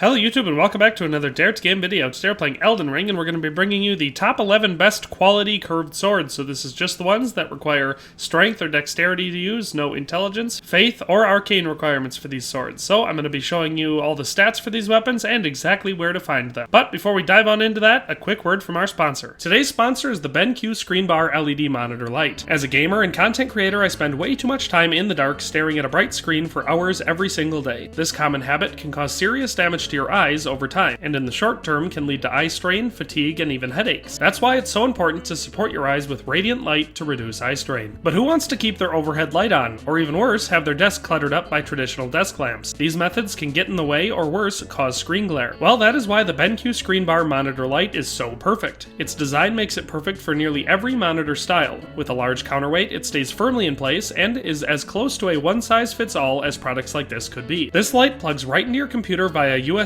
Hello YouTube and welcome back to another Dare to Game video. Today we're playing Elden Ring and we're going to be bringing you the top 11 best quality curved swords. So this is just the ones that require strength or dexterity to use, no intelligence, faith, or arcane requirements for these swords. So I'm going to be showing you all the stats for these weapons and exactly where to find them. But before we dive on into that, a quick word from our sponsor. Today's sponsor is the BenQ ScreenBar LED monitor light. As a gamer and content creator, I spend way too much time in the dark staring at a bright screen for hours every single day. This common habit can cause serious damage to your eyes over time, and in the short term can lead to eye strain, fatigue, and even headaches. That's why it's so important to support your eyes with radiant light to reduce eye strain. But who wants to keep their overhead light on, or even worse, have their desk cluttered up by traditional desk lamps? These methods can get in the way, or worse, cause screen glare. Well, that is why the BenQ ScreenBar monitor light is so perfect. Its design makes it perfect for nearly every monitor style. With a large counterweight, it stays firmly in place and is as close to a one-size-fits-all as products like this could be. This light plugs right into your computer via USB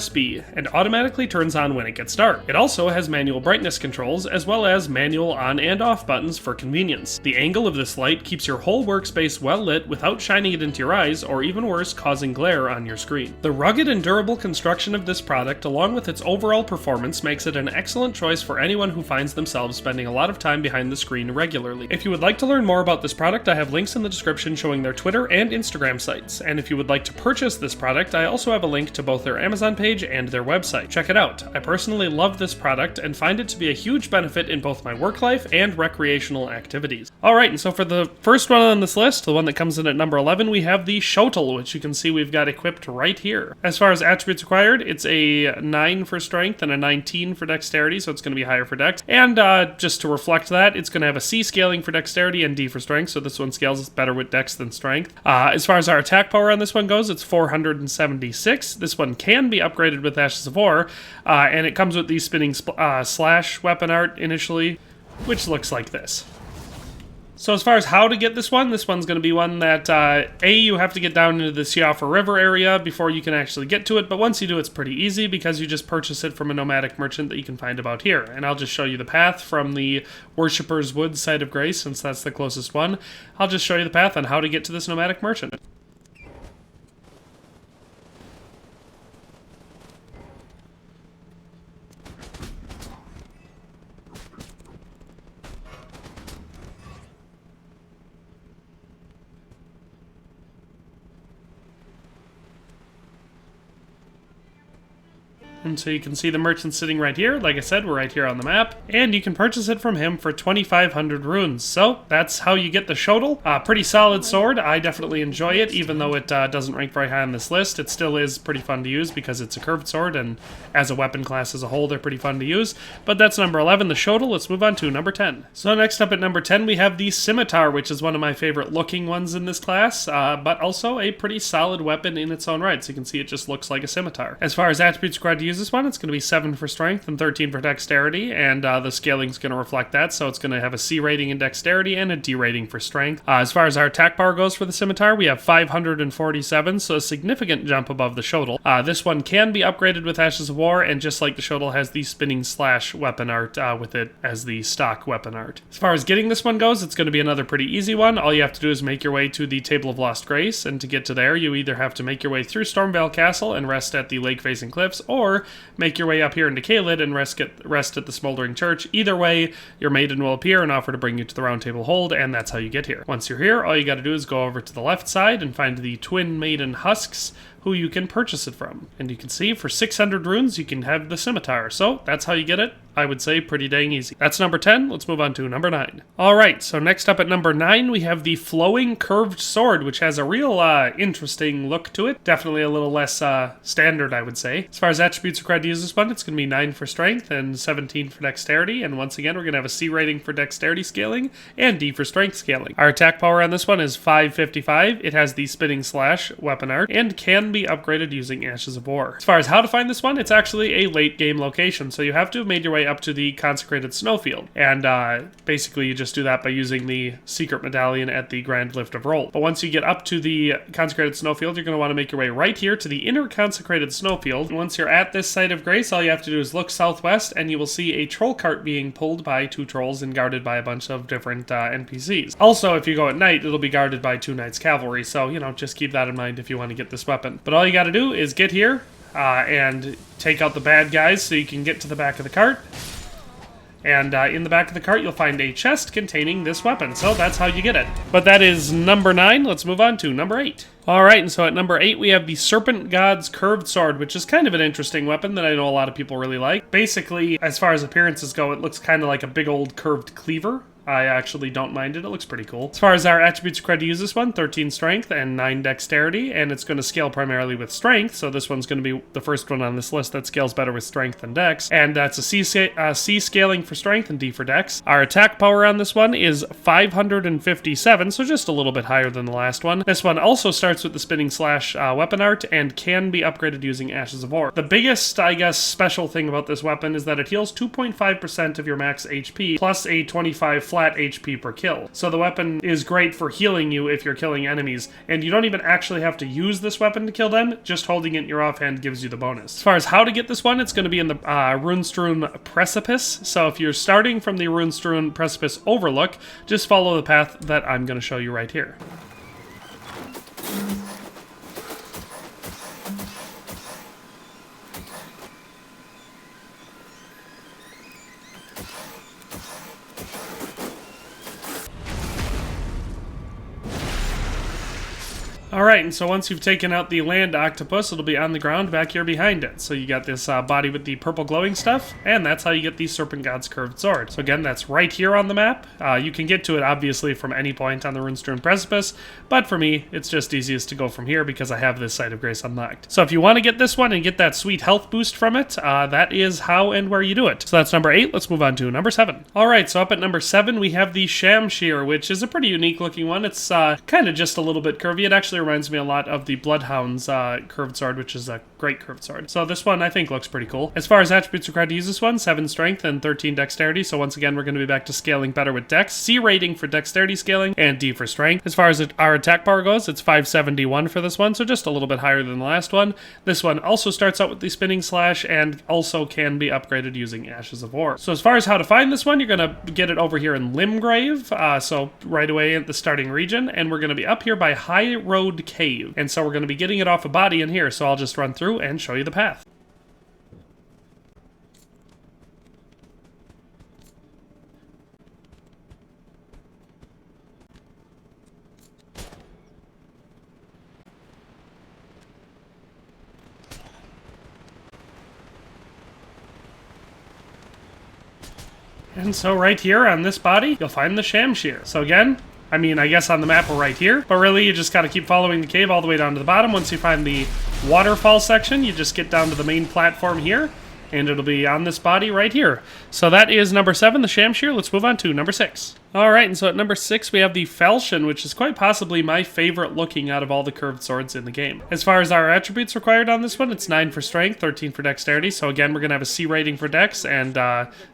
and automatically turns on when it gets dark. It also has manual brightness controls as well as manual on and off buttons for convenience. The angle of this light keeps your whole workspace well lit without shining it into your eyes or even worse, causing glare on your screen. The rugged and durable construction of this product along with its overall performance makes it an excellent choice for anyone who finds themselves spending a lot of time behind the screen regularly. If you would like to learn more about this product, I have links in the description showing their Twitter and Instagram sites. And if you would like to purchase this product, I also have a link to both their Amazon page and their website. Check it out. I personally love this product and find it to be a huge benefit in both my work life and recreational activities. Alright, and so for the first one on this list, the one that comes in at number 11, we have the Shotel, which you can see we've got equipped right here. As far as attributes required, it's a 9 for strength and a 19 for dexterity, so it's going to be higher for dex. And just to reflect that, it's going to have a C scaling for dexterity and D for strength, so this one scales better with dex than strength. As far as our attack power on this one goes, it's 476. This one can be upgraded with Ashes of War, and it comes with the spinning slash weapon art initially, which looks like this. So as far as how to get this one's going to be one that, you have to get down into the Siofra River area before you can actually get to it, but once you do, it's pretty easy because you just purchase it from a nomadic merchant that you can find about here. And I'll just show you the path from the Worshipper's Wood site of Grace, since that's the closest one. I'll just show you the path on how to get to this nomadic merchant. And so you can see the merchant sitting right here. Like I said, we're right here on the map. And you can purchase it from him for 2,500 runes. So that's how you get the Shotel. Pretty solid sword. I definitely enjoy it, even though it doesn't rank very high on this list. It still is pretty fun to use because it's a curved sword, and as a weapon class as a whole, they're pretty fun to use. But that's number 11, the Shotel. Let's move on to number 10. So next up at number 10, we have the Scimitar, which is one of my favorite looking ones in this class, but also a pretty solid weapon in its own right. So you can see it just looks like a scimitar. As far as attributes required to use this one, it's going to be 7 for strength and 13 for dexterity, and the scaling is going to reflect that, so it's going to have a C rating in dexterity and a D rating for strength. As far as our attack power goes for the Scimitar, we have 547, so a significant jump above the Shotel. This one can be upgraded with Ashes of War, and just like the Shotel, has the spinning slash weapon art with it as the stock weapon art. As far as getting this one goes, it's going to be another pretty easy one. All you have to do is make your way to the Table of Lost Grace, and to get to there, you either have to make your way through Stormvale Castle and rest at the lake-facing cliffs, or make your way up here into Caelid and rest at the Smoldering Church. Either way, your maiden will appear and offer to bring you to the Round Table Hold, and that's how you get here. Once you're here, all you gotta do is go over to the left side and find the Twin Maiden Husks, who you can purchase it from. And you can see for 600 runes, you can have the Scimitar. So that's how you get it. I would say pretty dang easy. That's number 10. Let's move on to number 9. Alright, so next up at number 9, we have the Flowing Curved Sword, which has a real interesting look to it. Definitely a little less standard, I would say. As far as attributes required to use this one, it's going to be 9 for strength and 17 for dexterity. And once again, we're going to have a C rating for dexterity scaling and D for strength scaling. Our attack power on this one is 555. It has the spinning slash weapon art and can be upgraded using Ashes of War. As far as how to find this one, it's actually a late game location, so you have to have made your way up to the consecrated snowfield, and basically you just do that by using the secret medallion at the Grand Lift of Roll. But once you get up to the consecrated snowfield, you're going to want to make your way right here to the inner consecrated snowfield. And once you're at this site of grace, all you have to do is look southwest and you will see a troll cart being pulled by 2 trolls and guarded by a bunch of different NPCs. Also, if you go at night, it'll be guarded by 2 knights cavalry, so, you know, just keep that in mind if you want to get this weapon. But all you got to do is get here, and take out the bad guys so you can get to the back of the cart. And in the back of the cart, you'll find a chest containing this weapon. So that's how you get it. But that is number 9. Let's move on to number 8. Alright, and so at number 8, we have the SERPENT-GOD'S curved sword, which is kind of an interesting weapon that I know a lot of people really like. Basically, as far as appearances go, it looks kind of like a big old curved cleaver. I actually don't mind it. It looks pretty cool. As far as our attributes required to use this one, 13 strength and 9 dexterity, and it's going to scale primarily with strength, so this one's going to be the first one on this list that scales better with strength than dex, and that's a C scaling for strength and D for dex. Our attack power on this one is 557, so just a little bit higher than the last one. This one also starts with the spinning slash weapon art and can be upgraded using Ashes of War. The biggest, I guess, special thing about this weapon is that it heals 2.5% of your max HP, plus a 25 flat HP per kill. So the weapon is great for healing you if you're killing enemies, and you don't even actually have to use this weapon to kill them, just holding it in your offhand gives you the bonus. As far as how to get this one, it's going to be in the Rune-strewn Precipice, so if you're starting from the Rune-strewn Precipice Overlook, just follow the path that I'm going to show you right here. Alright, and so once you've taken out the land octopus, it'll be on the ground back here behind it. So you got this body with the purple glowing stuff, and that's how you get the SERPENT-GOD'S curved sword. So again, that's right here on the map. You can get to it, obviously, from any point on the Rune-strewn Precipice, but for me, it's just easiest to go from here because I have this Site of Grace unlocked. So if you want to get this one and get that sweet health boost from it, that is how and where you do it. So that's number 8. Let's move on to number 7. Alright, so up at number 7, we have the Shamshir, which is a pretty unique looking one. It's kind of just a little bit curvy. It actually reminds me a lot of the Bloodhound's curved sword, which is a great curved sword. So this one I think looks pretty cool. As far as attributes required to use this one, 7 strength and 13 dexterity. So once again, we're going to be back to scaling better with dex. C rating for dexterity scaling and D for strength. As far as our attack power goes, it's 571 for this one, so just a little bit higher than the last one. This one also starts out with the spinning slash and also can be upgraded using Ashes of War. So as far as how to find this one, you're going to get it over here in Limgrave, so right away at the starting region, and we're going to be up here by High Road Cave. And so we're going to be getting it off a body in here, so I'll just run through and show you the path. And so right here on this body, you'll find the Shamshir. So again, I mean, I guess on the map we're right here, but really you just gotta keep following the cave all the way down to the bottom. Once you find the waterfall section, you just get down to the main platform here, and it'll be on this body right here. So that is number 7, the Shamshir. Let's move on to number 6. Alright, and so at number 6 we have the Falchion, which is quite possibly my favorite looking out of all the curved swords in the game. As far as our attributes required on this one, it's 9 for strength, 13 for dexterity, so again we're going to have a C rating for dex and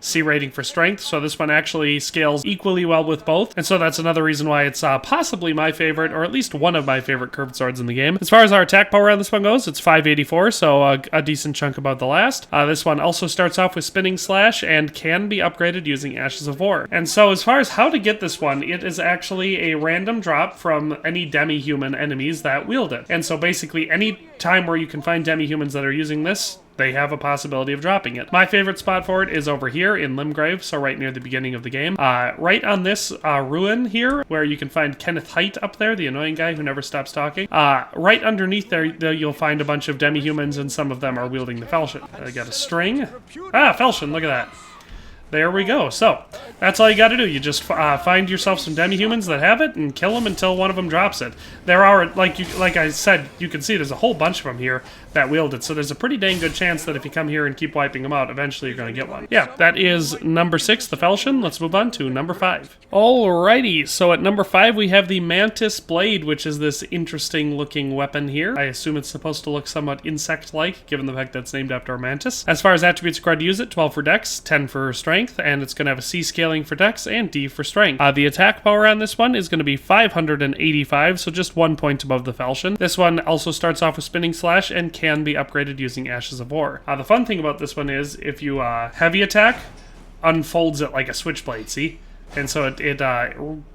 C rating for strength, so this one actually scales equally well with both, and so that's another reason why it's possibly my favorite, or at least one of my favorite curved swords in the game. As far as our attack power on this one goes, it's 584, so a decent chunk above the last. This one also starts off with spinning slash and can be upgraded using Ashes of War. And so as far as how to get this one, it is actually a random drop from any demi-human enemies that wield it. And so basically any time where you can find demi-humans that are using this, they have a possibility of dropping it. My favorite spot for it is over here in Limgrave, so right near the beginning of the game. Right on this ruin here, where you can find Kenneth Height up there, the annoying guy who never stops talking. Right underneath there, you'll find a bunch of demi-humans, and some of them are wielding the Falchion. I got a string. Falchion, look at that. There we go. So, that's all you gotta do. You just find yourself some demi-humans that have it and kill them until one of them drops it. There are, like I said, you can see there's a whole bunch of them here that wield it, so there's a pretty dang good chance that if you come here and keep wiping them out, eventually you're gonna get one. Yeah, that is number 6, the Falchion. Let's move on to number 5. Alrighty, so at number 5 we have the Mantis blade, which is this interesting looking weapon here. I assume it's supposed to look somewhat insect-like, given the fact that it's named after a mantis. As far as attributes required to use it, 12 for dex, 10 for strength, and it's going to have a C scaling for dex and D for strength. The attack power on this one is going to be 585, so just 1 point above the Falchion. This one also starts off with spinning slash and can be upgraded using Ashes of War. The fun thing about this one is if you heavy attack, unfolds it like a switchblade, see? and so it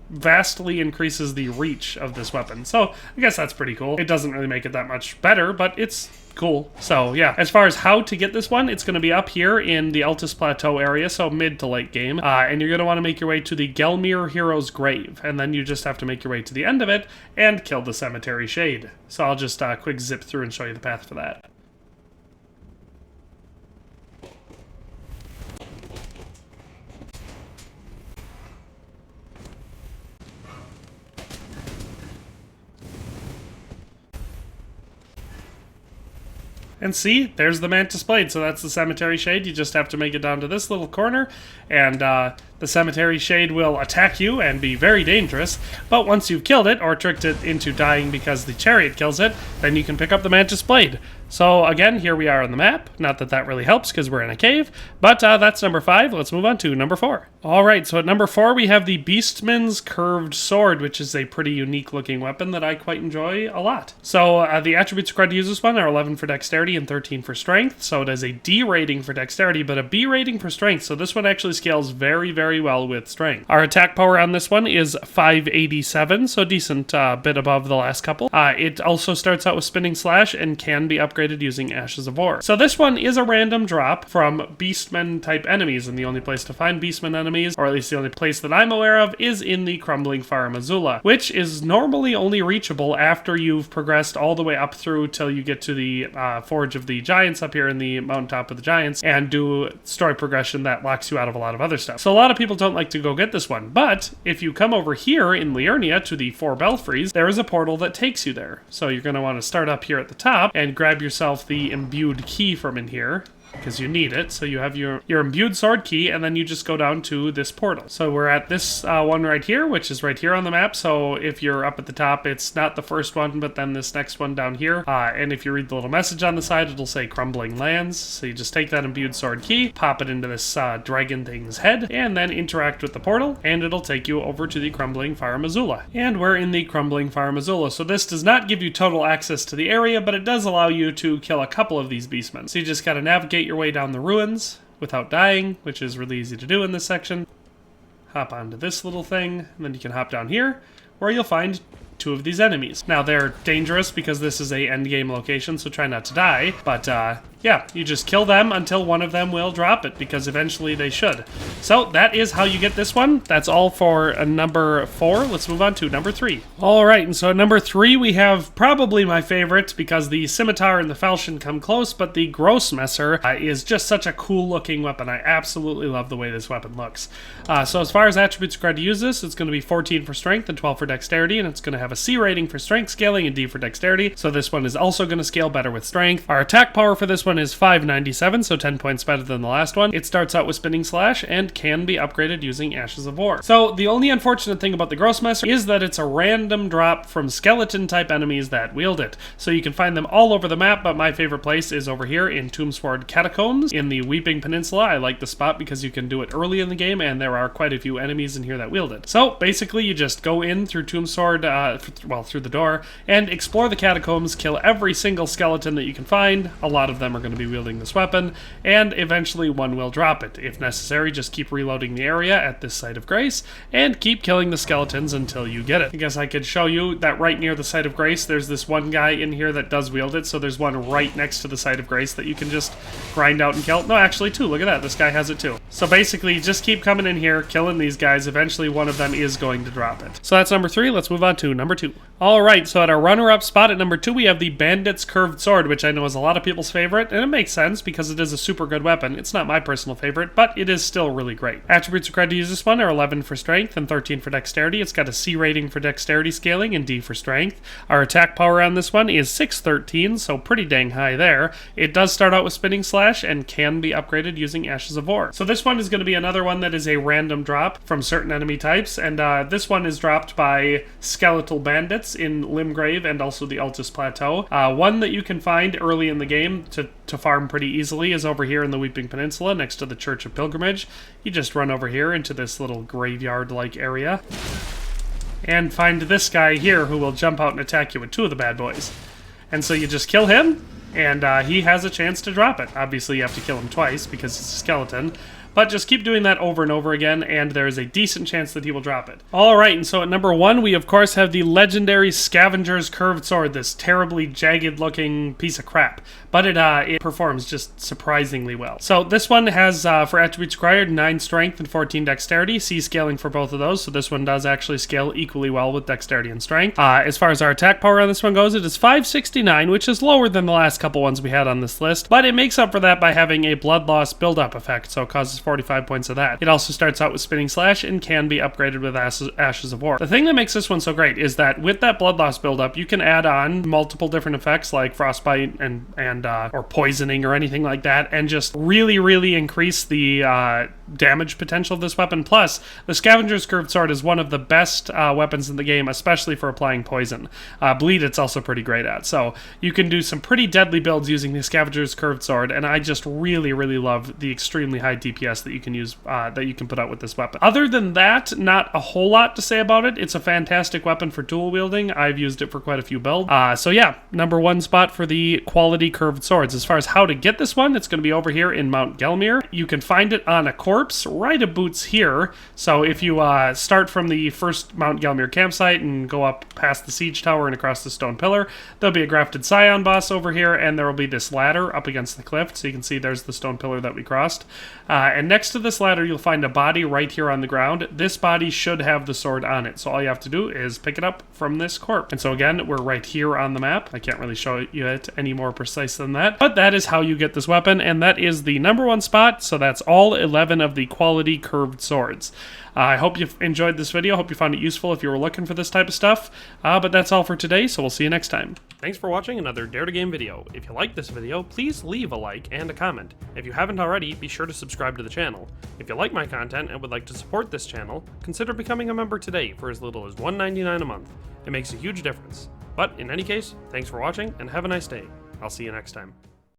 vastly increases the reach of this weapon. So I guess that's pretty cool. It doesn't really make it that much better, but it's cool. So yeah, as far as how to get this one, it's going to be up here in the Altus Plateau area, so mid to late game, and you're going to want to make your way to the Gelmir Hero's Grave, and then you just have to make your way to the end of it and kill the Cemetery Shade. So I'll just quick zip through and show you the path for that. And see, there's the Mantis Blade, so that's the Cemetery Shade. You just have to make it down to this little corner, and the Cemetery Shade will attack you and be very dangerous, but once you've killed it, or tricked it into dying because the chariot kills it, then you can pick up the Mantis Blade. So again, here we are on the map. Not that that really helps because we're in a cave, but that's number 5. Let's move on to number 4. Alright, so at number 4 we have the BEASTMAN'S Curved Sword, which is a pretty unique looking weapon that I quite enjoy a lot. So the attributes required to use this one are 11 for dexterity and 13 for strength, so it has a D rating for dexterity, but a B rating for strength, so this one actually scales very, very well with strength. Our attack power on this one is 587, so decent bit above the last couple. It also starts out with Spinning Slash and can be upgraded using Ashes of War. So this one is a random drop from Beastman type enemies, and the only place to find Beastman enemies, or at least the only place that I'm aware of, is in the Crumbling Fire Missoula, which is normally only reachable after you've progressed all the way up through till you get to the Forge of the Giants up here in the mountaintop of the Giants, and do story progression that locks you out of a lot of other stuff. So a lot of people don't like to go get this one, but if you come over here in Liurnia to the 4 Belfries, there is a portal that takes you there. So you're going to want to start up here at the top and grab yourself the imbued key from in here, because you need it. So you have your imbued sword key, and then you just go down to this portal. So we're at this one right here, which is right here on the map. So if you're up at the top, it's not the first one, but then this next one down here. And if you read the little message on the side, it'll say Crumbling Lands. So you just take that imbued sword key, pop it into this dragon thing's head, and then interact with the portal, and it'll take you over to the Crumbling Fire Missoula. And we're in the Crumbling Fire Missoula. So this does not give you total access to the area, but it does allow you to kill a couple of these beastmen. So you just gotta navigate your way down the ruins without dying, which is really easy to do in this section. Hop onto this little thing, and then you can hop down here, where you'll find 2 of these enemies. Now, they're dangerous because this is a endgame location, so try not to die, but yeah, you just kill them until one of them will drop it, because eventually they should. So that is how you get this one. That's all for number 4. Let's move on to number 3. Alright, and so at number 3 we have probably my favorite, because the Scimitar and the Falchion come close, but the Grossmesser is just such a cool looking weapon. I absolutely love the way this weapon looks. So as far as attributes required to use this, it's going to be 14 for strength and 12 for dexterity, and it's going to have a C rating for strength scaling and D for dexterity, so this one is also going to scale better with strength. Our attack power for this one is 597, so 10 points better than the last one. It starts out with Spinning Slash and can be upgraded using Ashes of War. So the only unfortunate thing about the Grossmesser is that it's a random drop from skeleton type enemies that wield it. So you can find them all over the map, but my favorite place is over here in Tombsword Catacombs in the Weeping Peninsula. I like the spot because you can do it early in the game, and there are quite a few enemies in here that wield it. So basically you just go in through Tombsword, through the door, and explore the catacombs, kill every single skeleton that you can find. A lot of them are going to be wielding this weapon, and eventually one will drop it. If necessary, just keep reloading the area at this site of grace, and keep killing the skeletons until you get it. I guess I could show you that right near the site of grace, there's this one guy in here that does wield it, so there's one right next to the site of grace that you can just grind out and kill. No, actually 2, look at that, this guy has it too. So basically, just keep coming in here, killing these guys, eventually one of them is going to drop it. So that's number 3, let's move on to number 2. Alright, so at our runner-up spot at number 2, we have the BANDIT'S Curved Sword, which I know is a lot of people's favorite, and it makes sense because it is a super good weapon. It's not my personal favorite, but it is still really great. Attributes required to use this one are 11 for strength and 13 for dexterity. It's got a C rating for dexterity scaling and D for strength. Our attack power on this one is 613, so pretty dang high there. It does start out with Spinning Slash and can be upgraded using Ashes of War. So this one is going to be another one that is a random drop from certain enemy types, and this one is dropped by skeletal bandits in Limgrave and also the Altus Plateau. One that you can find early in the game to farm pretty easily is over here in the Weeping Peninsula next to the Church of Pilgrimage. You just run over here into this little graveyard-like area and find this guy here who will jump out and attack you with 2 of the bad boys. And so you just kill him, and he has a chance to drop it. Obviously you have to kill him twice because it's a skeleton. But just keep doing that over and over again, and there's a decent chance that he will drop it. Alright, and so at number 1, we of course have the legendary Scavenger's Curved Sword, this terribly jagged looking piece of crap. But it performs just surprisingly well. So this one has, for attributes required, 9 strength and 14 dexterity. C scaling for both of those, so this one does actually scale equally well with dexterity and strength. As far as our attack power on this one goes, it is 569, which is lower than the last couple ones we had on this list, but it makes up for that by having a blood loss build-up effect, so it causes 45 points of that. It also starts out with Spinning Slash and can be upgraded with Ashes of War. The thing that makes this one so great is that with that blood loss build-up, you can add on multiple different effects like frostbite and or poisoning or anything like that, and just really increase the damage potential of this weapon. Plus, the Scavenger's Curved Sword is one of the best weapons in the game, especially for applying poison. Bleed it's also pretty great at, so you can do some pretty deadly builds using the Scavenger's Curved Sword, and I just really love the extremely high DPS that you can use, that you can put out with this weapon. Other than that, not a whole lot to say about it. It's a fantastic weapon for dual wielding. I've used it for quite a few builds. So yeah, number 1 spot for the quality curved swords. As far as how to get this one, it's going to be over here in Mount Gelmir. You can find it on a corpse right aboots here. So if you start from the first Mount Gelmir campsite and go up past the siege tower and across the stone pillar, there'll be a grafted scion boss over here, and there will be this ladder up against the cliff. So you can see there's the stone pillar that we crossed. And next to this ladder, you'll find a body right here on the ground. This body should have the sword on it. So all you have to do is pick it up from this corpse. And so again, we're right here on the map. I can't really show you it any more precise than that, but that is how you get this weapon, and that is the number 1 spot. So that's all 11 of the quality curved swords. I hope you enjoyed this video. Hope you found it useful if you were looking for this type of stuff. But that's all for today, so we'll see you next time. Thanks for watching another Dare to Game video. If you liked this video, please leave a like and a comment. If you haven't already, be sure to subscribe to the channel. If you like my content and would like to support this channel, consider becoming a member today for as little as $1.99 a month. It makes a huge difference. But in any case, thanks for watching and have a nice day. I'll see you next time.